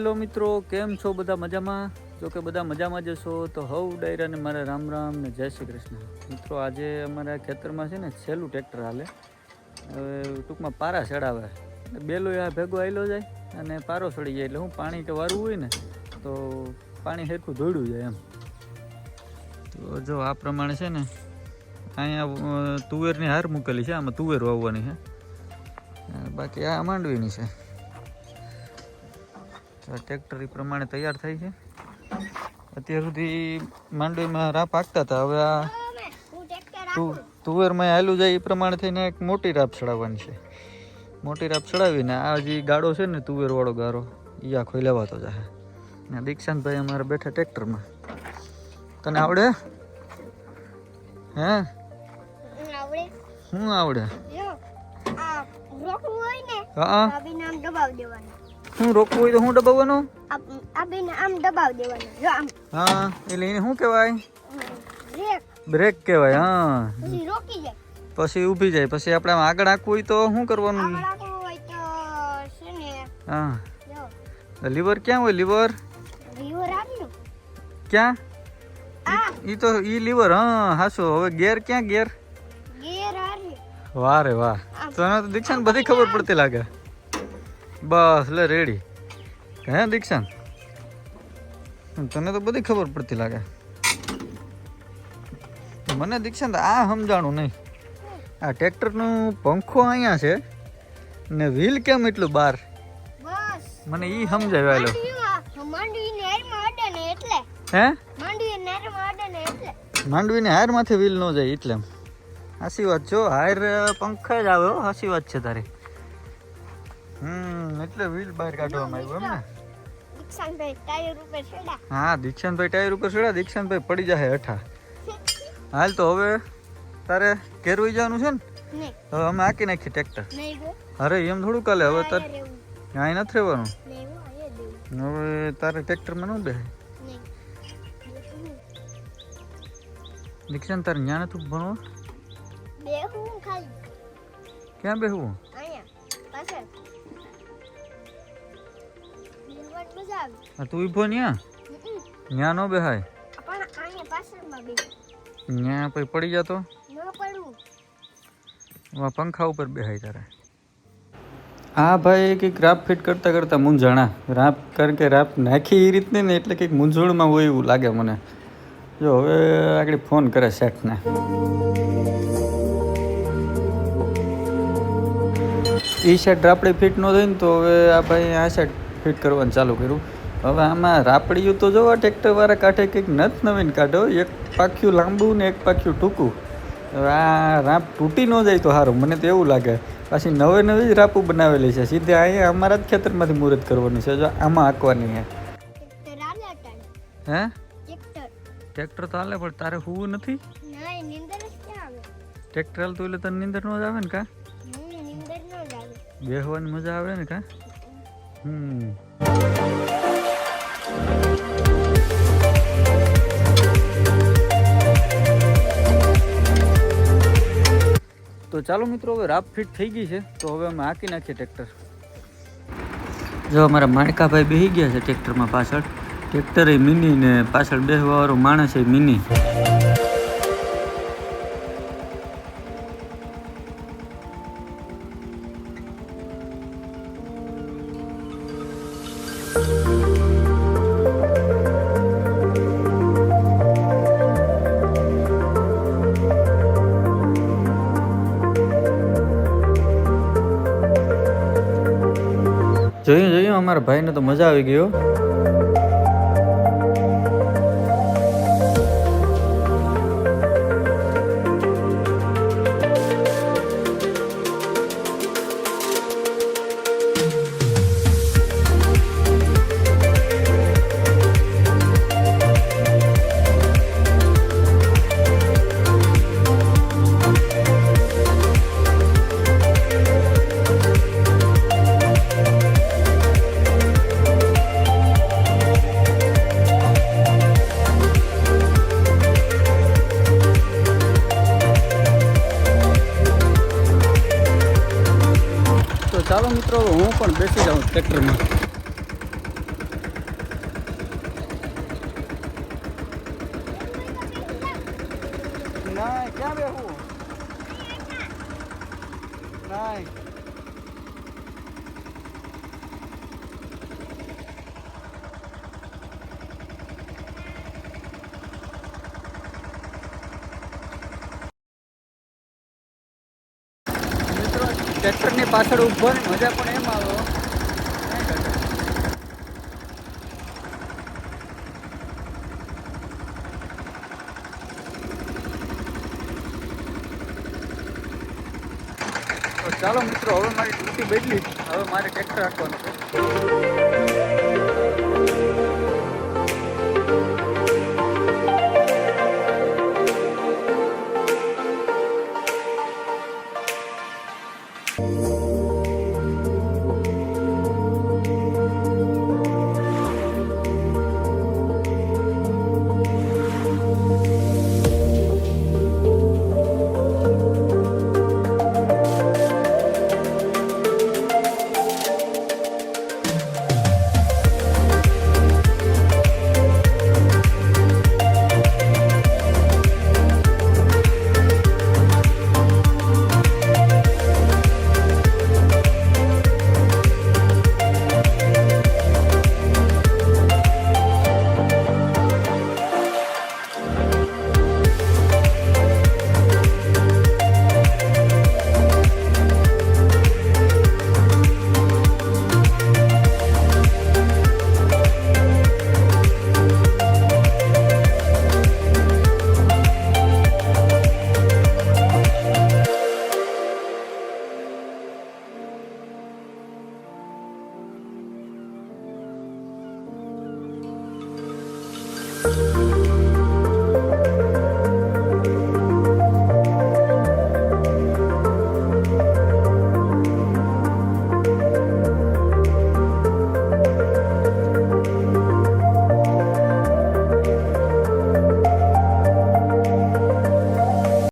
Hello મિત્રો, કેમ છો? બધા મજામાં? જો કે બધા મજામાં જ છો તો હવ ડાયરાને મારા રામ રામ ને જય શ્રી કૃષ્ણ. મિત્રો આજે અમારા ખેતરમાં છે ને છેલ્લું ટ્રેક્ટર હાલે. હવે ટૂંકમાં પારા ચડાવે, બેલો આ ભેગો આવેલો જાય અને પારો ચડી જાય એટલે હું પાણી કે વારવું હોય ને તો પાણી સરખું ધોડ્યું જાય એમ. તો જો આ પ્રમાણે છે ને અહીંયા તુવેરની હાર મૂકેલી છે, આમાં તુવેર વાવવાની છે, બાકી આ માંડવીની છે. ટ્રેક્ટર એ પ્રમાણે તૈયાર થાય છે. અત્યાર સુધી માંડવીમાં રાપ હાંકતા હતા, હવે આ તુવેરમાં હાલું જાય એ પ્રમાણે થઈને એક મોટી રાપ ચડાવવાની છે. મોટી રાપ ચડાવીને આ જે ગાડો છે ને તુવેર વાળો ગારો એ આખો લેવાતો જાય. ને દીક્ષાંતભાઈ અમારે બેઠા ટ્રેક્ટરમાં. તને આવડે? હે શું આવડે? હા, શું રોકવું હોય તો શું દબાવવાનું? હા, એટલે એને શું કહેવાય? બ્રેક કહેવાય. હા, પછી ઊભી જાય. પછી આપણે આગળ આંકવું હોય તો શું કરવાનું? હા, લીવર ક્યાં હોય? લીવર ક્યાં? ઈ તો ઈ લીવર. હા હાસો. હવે ગેર ક્યાં? ગેર વાહ રે વાહ, તને તો દીક્ષાંત બધી ખબર પડતી લાગે. બસ લે રેડી. હે દીક્ષાંત, તને તો બધી ખબર પડતી લાગે. મને દીક્ષાંત આ સમજાણું નહીં. આ ટ્રેક્ટરનું પંખો અહીંયા છે ને વ્હીલ કેમ એટલું બહાર? મને ઈ સમજાવ્યો. હે માંડવીને હાર માથે વ્હીલ ન જાય એટલે. હાસી વાત છો, હાર પંખા જ આવે. હાસી વાત છે તારી. એટલે વ્હીલ બહાર કાઢવામાં આવ્યું એમ ને. હા, દીક્ષાંતભાઈ ટાયર ઉપર ચડ્યા. દીક્ષાંતભાઈ પડી જાય હેઠા. હાલ તો હવે તારે કેરવી જવાનું છે ને? હવે અમે આકી નાખી ટ્રેક્ટર. અરે એમ થોડું કાલે. હવે તારે અહીં નથી રહેવાનું. હવે તારે ટ્રેક્ટરમાં ન બેસે. દીક્ષાંત તારે જ્ઞાન હતું ભણવા? ક્યાં બેહવું? તું ઊભો ન્યા નો બેહાય. ન્યા પછી પડી જતો પંખા ઉપર બેહાય તારે. હા ભાઈ, કંઈક રાપ ફિટ કરતા કરતા મૂંઝાણા. રાપ કારણ કે રાપ નાખી એ રીતની ને એટલે કંઈક મૂંઝવણમાં હોય એવું લાગે મને. જો હવે આગળ ફોન કરે શેઠને. એ સાઈડ રાપડી ફિટ ન થઈ ને તો હવે આ ભાઈ આ સાઈડ ફિટ કરવાનું ચાલુ કર્યું. હવે આમાં રાપડીયું તો જોવા ટ્રેક્ટરવાળા કાંઠે કંઈક નથ નવીન કાઢો. એક પાખ્યું લાંબુ ને એક પાખ્યું ટૂંકું. હવે આ રાપ તૂટી ન જાય તો સારું, મને તો એવું લાગે. પાછી નવી નવી જ રાપું બનાવેલી છે. સીધે અહીંયા અમારા જ ખેતરમાંથી મુહૂર્ત કરવાનું છે. જો આમાં હાંકવાની છે. હે ટ્રેક્ટર તો હાલે પણ તારે હોવું નથી. ટ્રેક્ટર હાલતું એટલે તને નીંદર ન જ આવે ને? કા બેહવાની મજા આવે ને? કા તો ચાલો મિત્રો, હવે રાપ ફિટ થઈ ગઈ છે તો હવે અમે હાંકી નાખીએ ટ્રેક્ટર. જો અમારા માણકાભાઈ બેસી ગયા છે ટ્રેક્ટરમાં પાછળ. ટ્રેક્ટર એ મિની ને પાછળ બેસવાવાળો માણસ એ મિની. જોયું અમારા ભાઈને તો મજા આવી ગયો. ચાલો મિત્રો હું પણ બેસી જાઉં ટ્રેક્ટરમાં. ના ક્યાં બેહું ના મિત્રો ટ્રેક્ટરની પાછળ ઊભો ને મજા પણ એમ આવે તો ચાલો મિત્રો હવે મારી ડ્યુટી બદલી હવે મારે ટ્રેક્ટર રાખવાનું છે